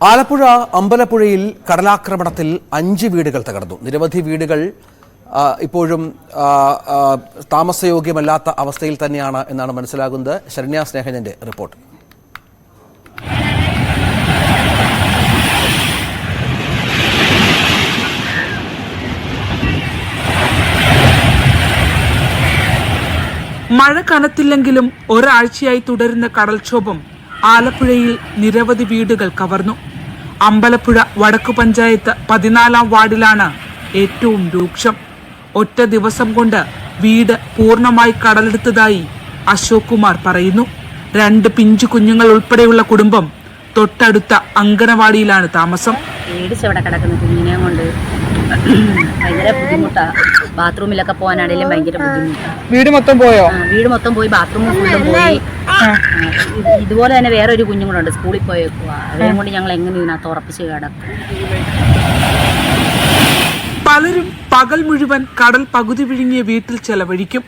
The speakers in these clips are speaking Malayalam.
ആലപ്പുഴ അമ്പലപ്പുഴയിൽ കടലാക്രമണത്തിൽ 5 വീടുകൾ തകർന്നു. നിരവധി വീടുകൾ ഇപ്പോഴും താമസയോഗ്യമല്ലാത്ത അവസ്ഥയിൽ തന്നെയാണ് എന്നാണ് മനസ്സിലാകുന്നത്. ശരണ്യ സ്നേഹജന്റെ റിപ്പോർട്ട്. മഴ കനത്തില്ലെങ്കിലും ഒരാഴ്ചയായി തുടരുന്ന കടൽക്ഷോഭം ആലപ്പുഴയിൽ നിരവധി വീടുകൾ കവർന്നു. അമ്പലപ്പുഴ വടക്കു പഞ്ചായത്ത് 14-ാം വാർഡിലാണ് ഏറ്റവും രൂക്ഷം. ഒറ്റ ദിവസം കൊണ്ട് വീട് പൂർണ്ണമായി കടലെടുത്തതായി അശോക് കുമാർ പറയുന്നു. 2 പിഞ്ചു കുഞ്ഞുങ്ങൾ ഉൾപ്പെടെയുള്ള കുടുംബം തൊട്ടടുത്ത അങ്കണവാടിയിലാണ് താമസം. പേടിച്ചവിടെ കിടക്കുന്ന കുഞ്ഞിനെ കൊണ്ട് ഭയങ്കര ബുദ്ധിമുട്ടാ. ബാത്റൂമിലൊക്കെ പോകാനാണെങ്കിലും ഭയങ്കര ബുദ്ധിമുട്ടാണ്. വീട് മൊത്തം പോയോ? വീട് മൊത്തം പോയി, ബാത്റൂമിൽ ഫുള്ളും പോയി. ഇതുപോലെ തന്നെ വേറൊരു കുഞ്ഞും കൂടെ ഉണ്ട്, സ്കൂളിൽ പോയേക്കുക. അവരെയും കൊണ്ട് ഞങ്ങൾ എങ്ങനെ ഇതിനകത്ത് ഉറപ്പിച്ച് കിടക്കും. പലരും പകൽ മുഴുവൻ കടൽ പകുതി വിഴുങ്ങിയ വീട്ടിൽ ചെലവഴിക്കും.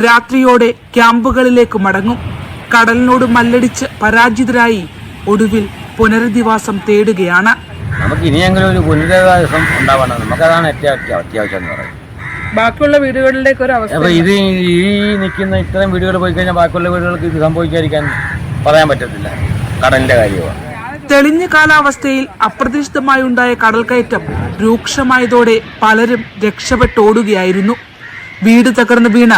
രാത്രിയോടെ ക്യാമ്പുകളിലേക്ക് മടങ്ങും. കടലിനോട് മല്ലടിച്ച് പരാജിതരായി ഒടുവിൽ പുനരധിവാസം തേടുകയാണ്. നമുക്ക് ഇനിയെങ്കിലും ഒരു പുനരധിവാസം ഉണ്ടാവണം. നമുക്കതാണ് ഏറ്റവും അത്യാവശ്യം എന്ന് പറയുന്നത്. ബാക്കിയുള്ള വീടുകളിലേക്ക് ഒരു അവസ്ഥ, അപ്പൊ ഇത് ഈ നിൽക്കുന്ന ഇത്രയും വീടുകൾ പോയി കഴിഞ്ഞാൽ ബാക്കിയുള്ള വീടുകൾക്ക് ഇത് സംഭവിക്കാതിരിക്കാൻ പറയാൻ പറ്റത്തില്ല. കടലിന്റെ കാര്യമാണ്. തെളിഞ്ഞ കാലാവസ്ഥയിൽ അപ്രതീക്ഷിതമായി ഉണ്ടായ കടൽക്കയറ്റം രൂക്ഷമായതോടെ പലരും രക്ഷപ്പെട്ടോടുകയായിരുന്നു. വീട് തകർന്നു വീണ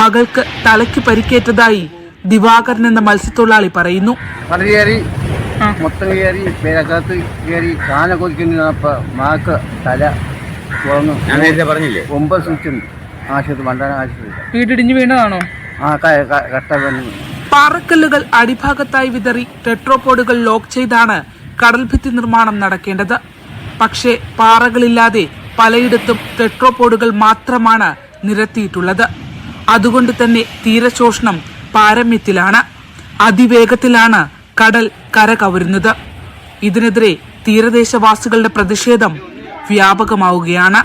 മകൾക്ക് തലയ്ക്ക് പരിക്കേറ്റതായി ദിവാകരൻ എന്ന മത്സ്യത്തൊഴിലാളി പറയുന്നു. മൊത്തം കയറി പേരക്കകത്ത് കയറി കാലൊക്കെ ഒതുക്കി മാക്ക് തല തുറന്നു. ഞാൻ നേരത്തെ പറഞ്ഞില്ലേ 9 സ്വിച്ചുണ്ട് ആശുപത്രി, മണ്ടാന ആശുപത്രി. വീടിടിഞ്ഞു വീണതാണോ? കട്ട പാറക്കല്ലുകൾ അടിഭാഗത്തായി വിതറി ടെട്രോപോഡുകൾ ലോക്ക് ചെയ്താണ് കടൽഭിത്തി നിർമ്മാണം നടക്കേണ്ടത്. പക്ഷേ പാറകളില്ലാതെ പലയിടത്തും ടെട്രോപോഡുകൾ മാത്രമാണ് നിരത്തിയിട്ടുള്ളത്. അതുകൊണ്ട് തന്നെ തീരശോഷണം പാരമ്യത്തിലാണ്. അതിവേഗത്തിലാണ് കടൽ കര കവരുന്നത്. ഇതിനെതിരെ തീരദേശവാസികളുടെ പ്രതിഷേധം വ്യാപകമാവുകയാണ്.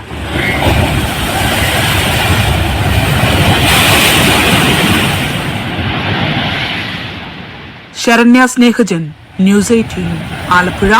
ശരണ്യ സ്നേഹജൻ, ന്യൂസ് 18, ആലപ്പുഴ.